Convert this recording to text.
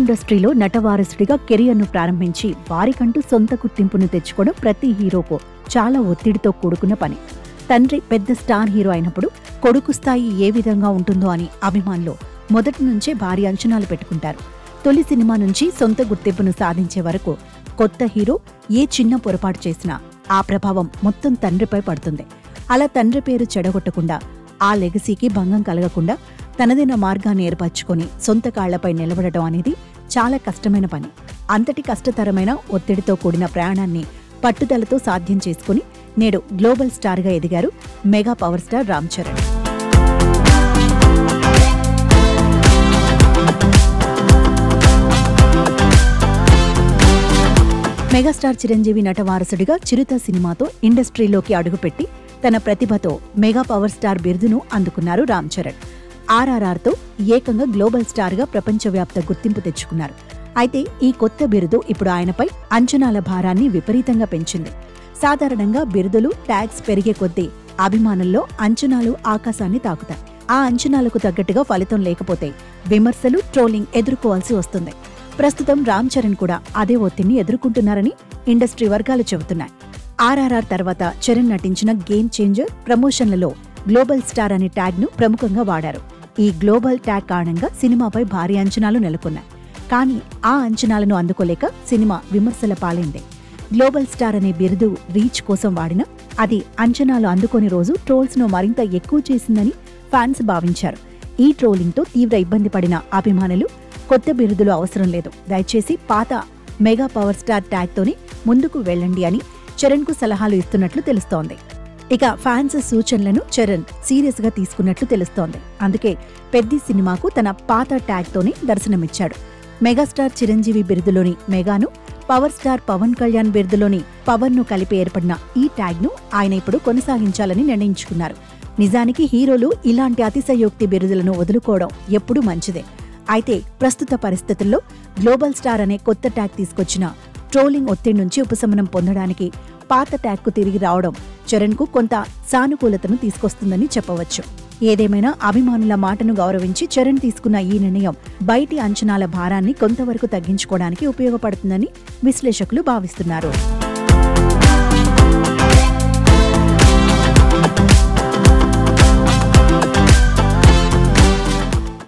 ఇండస్ట్రీలో నటవారసుడిగా కెరియర్ను ప్రారంభించి వారికంటూ సొంత గుర్తింపును తెచ్చుకోవడం ప్రతి హీరోకు చాలా ఒత్తిడితో కూడుకున్న పని. తండ్రి పెద్ద స్టార్ హీరో అయినప్పుడు కొడుకు స్థాయి ఏ విధంగా ఉంటుందో అని అభిమానులు మొదటి నుంచే భారీ అంచనాలు పెట్టుకుంటారు. తొలి సినిమా నుంచి సొంత గుర్తింపును సాధించే వరకు కొత్త హీరో ఏ చిన్న పొరపాటు చేసినా ఆ ప్రభావం మొత్తం తండ్రిపై పడుతుంది. అలా తండ్రి పేరు చెడగొట్టకుండా, ఆ లెగసీకి భంగం కలగకుండా తనదైన మార్గాన్ని ఏర్పరచుకొని సొంత కాళ్లపై నిలబడటం అనేది చాలా కష్టమైన పని. అంతటి కష్టతరమైన ఒత్తిడితో కూడిన ప్రయాణాన్ని పట్టుదలతో సాధ్యం చేసుకుని నేడు గ్లోబల్ స్టార్గా ఎదిగారు mega power star Ram Charan. Megastar Chiranjeevi నటవారసుడిగా చిరుత సినిమాతో ఇండస్ట్రీలోకి అడుగుపెట్టి తన ప్రతిభతో మెగా పవర్ స్టార్ బిరుదును అందుకున్నారు రామ్ చరణ్. ఆర్ఆర్ఆర్తో ఏకంగా గ్లోబల్ స్టార్గా ప్రపంచవ్యాప్త గుర్తింపు తెచ్చుకున్నారు. అయితే ఈ కొత్త బిరుదు ఇప్పుడు ఆయనపై అంచనాల భారాన్ని విపరీతంగా పెంచింది. సాధారణంగా బిరుదులు, ట్యాగ్స్ పెరిగే కొద్దీ అభిమానుల్లో అంచనాలు ఆకాశాన్ని తాకుతాయి. ఆ అంచనాలకు తగ్గట్టుగా ఫలితం లేకపోతే విమర్శలు, ట్రోలింగ్ ఎదుర్కోవాల్సి వస్తుంది. ప్రస్తుతం రామ్ చరణ్ కూడా అదే ఒత్తిడిని ఎదుర్కొంటున్నారని ఇండస్ట్రీ వర్గాలు చెబుతున్నాయి. ఆర్ఆర్ఆర్ తర్వాత చరణ్ నటించిన గేమ్ చేంజర్ ప్రమోషన్లలో గ్లోబల్ స్టార్ అనే ట్యాగ్ను ప్రముఖంగా వాడారు. ఈ గ్లోబల్ ట్యాగ్ కారణంగా సినిమాపై భారీ అంచనాలు నెలకొన్నాయి. కానీ ఆ అంచనాలను అందుకోలేక సినిమా విమర్శల పాలైంది. గ్లోబల్ స్టార్ అనే బిరుదు రీచ్ కోసం వాడినా అది అంచనాలు అందుకోని రోజు ట్రోల్స్ను మరింత ఎక్కువ చేసిందని ఫ్యాన్స్ భావించారు. ఈ ట్రోలింగ్తో తీవ్ర ఇబ్బంది పడిన అభిమానులు కొత్త బిరుదులు అవసరం లేదు, దయచేసి పాత మెగా పవర్ స్టార్ ట్యాగ్తోనే ముందుకు వెళ్లండి అని చరణ్కు సలహాలు ఇస్తున్నట్లు తెలుస్తోంది. ఇక ఫ్యాన్స్ సూచనలను చరణ్ సీరియస్ గా తీసుకున్నట్లు తెలుస్తోంది. అందుకే పెద్ది సినిమాకు తన పాత ట్యాగ్తోనే దర్శనమిచ్చాడు. మెగాస్టార్ చిరంజీవి బిరుదులోని మెగాను, పవర్ స్టార్ పవన్ కళ్యాణ్ బిరుదులోని పవన్ ను కలిపి ఏర్పడిన ఈ ట్యాగ్ను ఆయన ఇప్పుడు కొనసాగించాలని నిర్ణయించుకున్నారు. నిజానికి హీరోలు ఇలాంటి అతిశయోక్తి బిరుదులను వదులుకోవడం ఎప్పుడూ మంచిదే. అయితే ప్రస్తుత పరిస్థితుల్లో గ్లోబల్ స్టార్ అనే కొత్త ట్యాగ్ తీసుకొచ్చిన ట్రోలింగ్ ఒత్తిడి నుంచి ఉపశమనం పొందడానికి పాత ట్యాగ్కు తిరిగి రావడం చరణ్కు కొంత సానుకూలతను తీసుకొస్తుందని చెప్పవచ్చు. ఏదేమైనా అభిమానుల మాటను గౌరవించి చరణ్ తీసుకున్న ఈ నిర్ణయం బయటి అంచనాల భారాన్ని కొంతవరకు తగ్గించుకోవడానికి ఉపయోగపడుతుందని విశ్లేషకులు భావిస్తున్నారు.